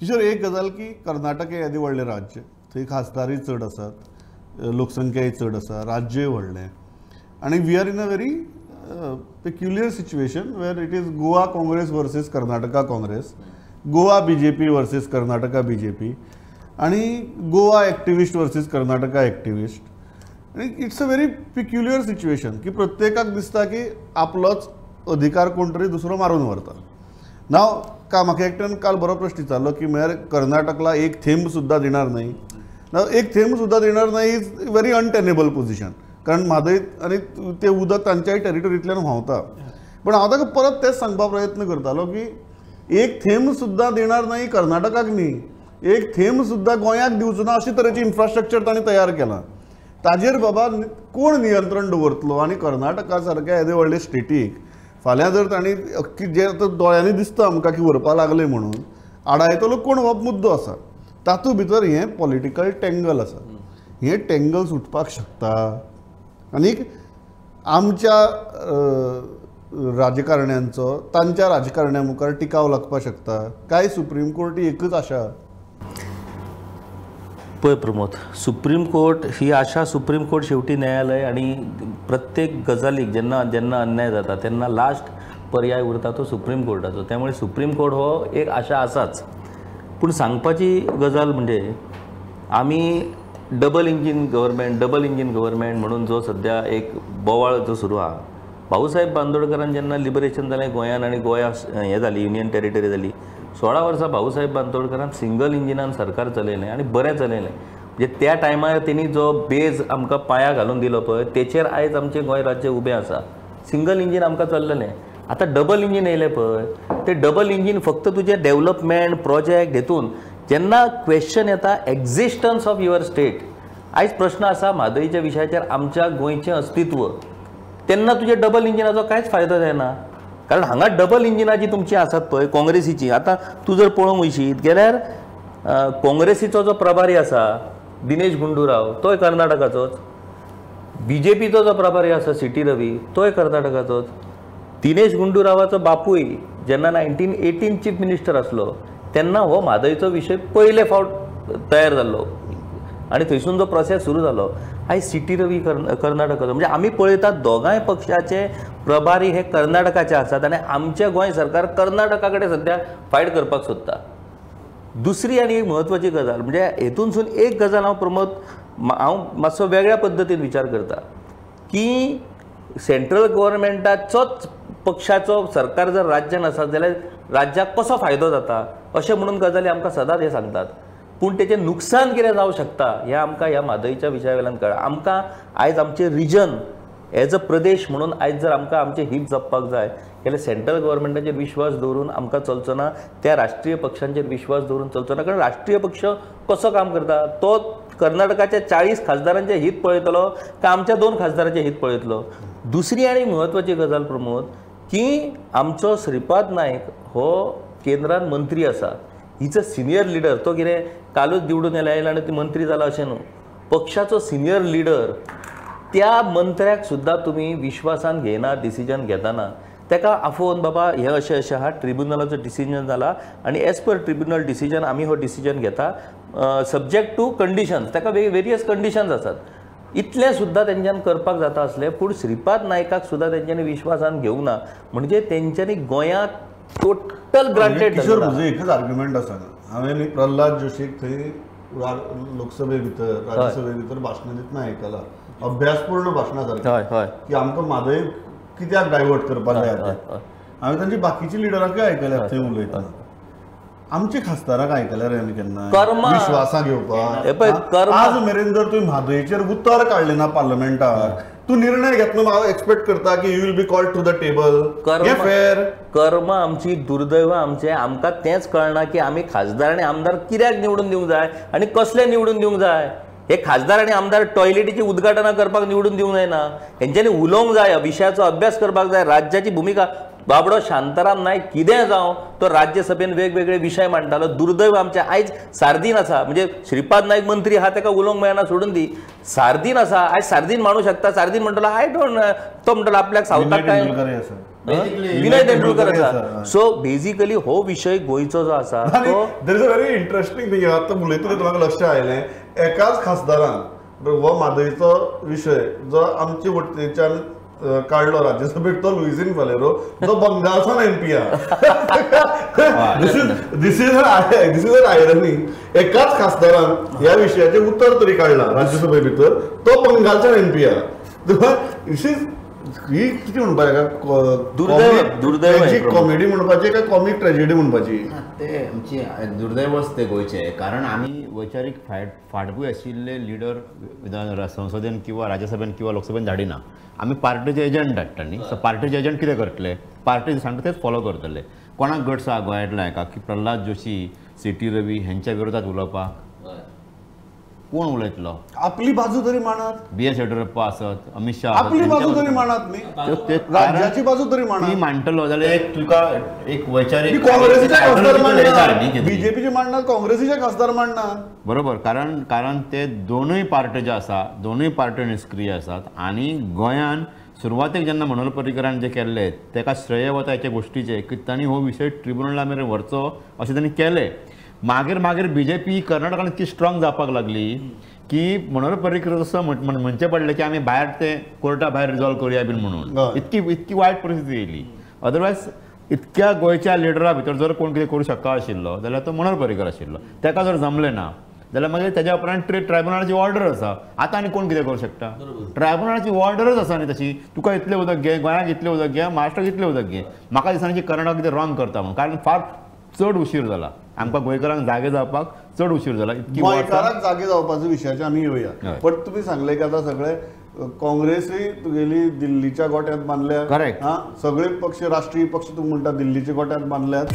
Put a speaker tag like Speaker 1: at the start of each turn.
Speaker 1: किशोर, एक गजाल की कर्नाटक हे येदें व्हडलें राज्य, थंय खासदारूय चड आसात, लोकसंख्याय चड आसा, राज्यय व्हडलें, आनी we are in a very peculiar situation where it is Goa Congress versus Karnataka Congress, Goa BJP versus Karnataka BJP, आणि Goa activist versus Karnataka activist. आणि it's a very peculiar situation की प्रत्येकाक दिसता की आपलोच अधिकार कोण तरी दुसरो मारून व्हरता. नाव म्हाका एकट्यान काल बरो प्रश्न विचारलो की म्हळ्यार कर्नाटकला एक थेंब सुद्दां दिणार नाही. एक थेंब सुद्दां दिणार नाही इज व्हेरी अनटेनेबल पोजिशन, कारण म्हादय आनी ते उदक तांच्याय टेरिटोरींतल्यान व्हांवता. पण हांव ताका परत तेच सांगपा प्रयत्न करतालो की एक थेंब सुद्दां दिणार नाही कर्नाटकाक न्ही, एक थेंब सुद्दां गोंयाक दिवचो ना अशे तरेचें इन्फ्रास्ट्रक्चर तांणी तयार केलां. ताजेर बाबा कोण नियंत्रण दवरतलो. आनी कर्नाटका सारक्या येदे व्हडले स्टेटीक फाल्यां जर तांणी जे दोळ्यांनी दिसता आमकां की व्हरपा लागले म्हणून आडायतलो कोण हो मुद्दो आसा. तातूंत भितर हें पॉलिटिकल टँगल आसा. हें टँगल सुटपाक शकता. आनीक आमच्या राजकारण्यांचो तांच्या राजकारण्या मुखार टिकाव लागपाक शकता काय सुप्रीम कोर्ट एकच आशा.
Speaker 2: पळय प्रमोद, सुप्रीम कोर्ट ही आशा, सुप्रीम कोर्ट शेवटी न्यायालय, आणि प्रत्येक गजालीक जेन्ना जेन्ना अन्याय जाता तेन्ना लास्ट पर्याय उरता तो सुप्रीम कोर्टाचो. त्यामुळे सुप्रीम कोर्ट हो एक आशा आसाच. पूण सांगपाची गजाल म्हणजे आमी डबल इंजीन गव्हर्मेंट म्हणून जो सध्या एक बोवाळ जो सुरू आहा, भाऊसाहेब बांदोडकरान जेन्ना लिबरेशन जालें गोंयान आनी गोंया हें जाली युनियन टेरिटरी जाली, 16 वर्सां भाऊसाहेब बांदोडकरान सिंगल इंजिनान सरकार चलयलें आनी बरें चलयलें. म्हणजे त्या टायमार तेणी जो बेज आमकां पांया घालून दिलो पळय तेचेर आयज आमचें गोंय राज्य उबें आसा. सिंगल इंजीन आमकां चल्लेलें. आतां डबल इंजीन येयलें पळय, ते डबल इंजीन फक्त तुजें डेव्हलपमेंट प्रोजेक्ट हेतून जेन्ना क्वेश्चन येता एक्झिस्टन्स ऑफ युअर स्टेट, आयज प्रश्न आसा म्हादयच्या विशयाचेर आमच्या गोंयचें अस्तित्व, तेन्ना तुजे डबल इंजिनाचो कांयच फायदो जायना. कारण हांगा डबल इंजिनां जी तुमची आसात पळय काँग्रेसीची, आतां तूं जर पळोवंक वयशीत जाल्यार काँग्रेसीचो जो प्रभारी आसा दिनेश गुंडूराव तोय कर्नाटकाचोच, बीजेपीचो जो प्रभारी आसा सीटी रवी तोय कर्नाटकाचोच. दिनेश गुंडूरावाचो बापूय जेन्ना 1918 चीफ मिनिस्टर आसलो तेन्ना हो म्हादयचो विशय पयले फावट तयार जाल्लो आनी थंयसून जो प्रोसेस सुरू जालो. आयज सीटी रवी कर्नाटकाचो. म्हणजे आमी पळयतात दोगांय पक्षाचे प्रभारी हे कर्नाटकाचे आसात आनी आमचें गोंय सरकार कर्नाटका कडेन सद्या फायट करपाक सोदता. दुसरी आनी एक म्हत्वाची गजाल म्हणजे हेतूनसून एक गजाल हांव प्रमोद मातसो वेगळ्या पद्दतीन विचार करता की सेंट्रल गव्हर्मेंटाचोच पक्षाचो सरकार जर राज्यान आसत जाल्यार राज्याक कसो फायदो जाता अशें म्हणून गजाली आमकां सदांच हे सांगतात. पूण तेचें नुकसान कितें जावं शकता हें आमकां ह्या म्हादयच्या विशया वेल्यान कळ्ळां. आमकां आयज आमचें रिजन एज अ प्रदेश म्हणून आयज जर आमकां आमचें हीत जपपाक जाय जाल्यार सेंट्रल गव्हर्मेंटाचेर विश्वास दवरून आमकां चलचो ना, त्या राष्ट्रीय पक्षांचेर विश्वास दवरून चलचो ना. कारण राष्ट्रीय पक्ष कसो काम करता तो कर्नाटकाच्या 40 खासदारांचें हीत पळयतलो काय आमच्या 2 खासदारांचें हीत पळयतलो. दुसरी आनी महत्वाची गजाल प्रमोद की आमचो श्रीपाद नायक हो केंद्रान मंत्री आसा, हिच अ सिनियर लिडर. तो कितें कालूच निवडून आयला आनी ती मंत्री जाला अशें न्हू. पक्षाचो सिनियर लिडर, त्या मंत्र्याक सुद्दां तुमी विश्वासान घेयना, डिसिजन घेतना. ताका आफोवन बाबा हें अशें अशें आहा, ट्रिब्युनलाचो डिसिजन जाला आनी एज पर ट्रिब्युनल डिसिजन आमी हो डिसिजन घेता सब्जेक्ट टू कंडिशन्स. ताका वेरियस कंडिशन्स आसात. इतलें सुद्दां तेंच्यांनी करपाक जाता आसलें, पूण श्रीपाद नायकाक सुद्दां तेंच्यांनी विश्वासान घेवंक ना. म्हणजे तेंच्यांनी गोंयांत टोटल ग्रांटेड.
Speaker 1: किशोर, म्हजो एकच आर्ग्युमेंट आसा. हांवें प्रल्हाद जोशीक थंय लोकसभे भितर राज्यसभे भितर भाशणां दितना आयकलां, अभ्यासपूर्ण भाशणां सारकी, की आमकां म्हादय कित्याक डायवर्ट करपाक जाय. हांवें तांची बाकीची लिडरांकय आयकल्या थंय उलयतना. आमच्या खासदाराक आयकल्यार आमी केन्ना विश्वासा घेवपाक. आज मेरेन जर तुवें म्हादयचेर उतर काडलें ना पार्लमेंटाक, तूं निर्णय घेतना हांव एक्सपेक्ट करता की you will be called to the table. फेर
Speaker 2: कर्म आमची, दुर्दैव आमचें. आमकां तेंच कळना की आमी खासदार आनी आमदार कित्याक निवडून दिवंक जाय आनी कसले निवडून दिवंक जाय. हे खासदार आनी आमदार टॉयलेटीची उद्घाटनां करपाक निवडून दिवंक जायना. हेंच्यांनी उलोवंक जाय, विशयाचो अभ्यास करपाक जाय, राज्याची भुमिका. बाबडो शांताराम नायक कितें जावं तो राज्यसभेन वेगवेगळे विशय मांडटालो. दुर्दैव आमचें आयज सार्दीन आसा. म्हणजे श्रीपाद नायक मंत्री आहा ताका उलोवंक मेळना सोडून दी. सार्दीन आसा, आयज सार्दीन माणूं शकता. सार्दीन म्हणटलो आय डोंट, तो म्हणटलो आपल्याक सावथाक काय विनय तेंडुलकर आसा. सो बेसिकली हो विशय गोंयचो जो आसा तो
Speaker 1: there is a very interesting thing आतां उलयतना म्हाका लक्ष आयलें एकाच खासदारान हो म्हादयचो विशय जो आमचे वटेच्यान काढलो राज्यसभेत तो लुइजिन वालेरो जो बंगालचा एमपी दिस इज अन आयरनी. एकाच खासदारान ह्या विशयाचे उत्तर तरी काढला राज्यसभे भितर तो बंगालचा एमपी ही किती म्हणपाक
Speaker 2: दुर्दैव
Speaker 1: कॉमेडी म्हणपाची काय कॉमिक ट्रॅजेडी म्हणपाची.
Speaker 3: ते आमची दुर्दैवच ते गोंयचे कारण आमी वैचारीक फाटभूंय आशिल्ले लिडर संसदेन किंवा राज्यसभेन किंवा लोकसभेन धाडिना. आमी पार्टीचे एजंट धाडटा न्ही. सो पार्टीचे एजंट कितें करतले पार्टी सांगता तेच फॉलो करतले. कोणाक गट्स आहा गोंयांतल्या हाका की प्रल्हाद जोशी सीटी रवी हेंच्या विरोधात उलोवपाक कोण उलयतलो.
Speaker 1: आपली बाजू तरी मानात.
Speaker 3: BS येडियुरप्पा आसत अमित शाह
Speaker 1: आपली बाजू तरी मानात न्ही राज्याची बाजू तरी मानात.
Speaker 3: ती मांडटलो जाल्यार एक तुका एक वैचारीक
Speaker 1: काँग्रेसीचे खासदार मांडनात बीजेपीचे मांडनात काँग्रेसीचे खासदार मांडनात.
Speaker 3: बरोबर कारण ते दोनूय पार्टी जे आसा दोनूय पार्टी निश्क्रीय आसात आणि गोंयान सुरवातेक जेन्ना मनोहर पर्रीकरान जे केल्ले तेका श्रेय वता हेचे गोश्टीचे की तांणी हो विशय ट्रिब्युनला मेरेन व्हरचो अशें तांणी केलें. मागीर बीजेपी कर्नाटकान इतकी स्ट्रॉंग जावपाक लागली की मनोहर पर्रीकर असं म्हणचे पडले की आमी भायर ते कोर्टा भायर रिजॉल्व करूया बीन म्हणून. इतकी वायट परिस्थिती येयली. अदरवायज इतक्या गोंयच्या लिडरा भितर जर कोण कितें करूं शकता आशिल्लो जाल्यार तो मनोहर पर्रीकर आशिल्लो. तेका जर जमलें ना जाल्यार मागीर तेज्या उपरांत ट्रायब्युनलाची ऑर्डर आसा. आतां आनी कोण कितें करूं शकता. ट्रायब्युनलाची ऑर्डरच आसा न्ही तशी तुका इतलें उदक घे गोंयाक इतलें उदक घे महाराष्ट्राक इतलें उदक घे. म्हाका दिसना की कर्नाटक कितें रॉंग करता म्हणून कारण फार चड उशीर जाला. आमकां गोंयकारांक जागे जावपाक चड उशीर जाला. इतकी
Speaker 1: गोंयकारांक जागे जावपाच्या विशयाचे आमी येवया. पण तुम्ही सांगले की आता सगळे काँग्रेसय तुगेली दिल्लीच्या गोट्यात बांदल्या.
Speaker 3: करेक्ट.
Speaker 1: सगळे पक्ष राष्ट्रीय पक्ष तुम्ही म्हणटा दिल्लीच्या गोट्यात बांदल्यात.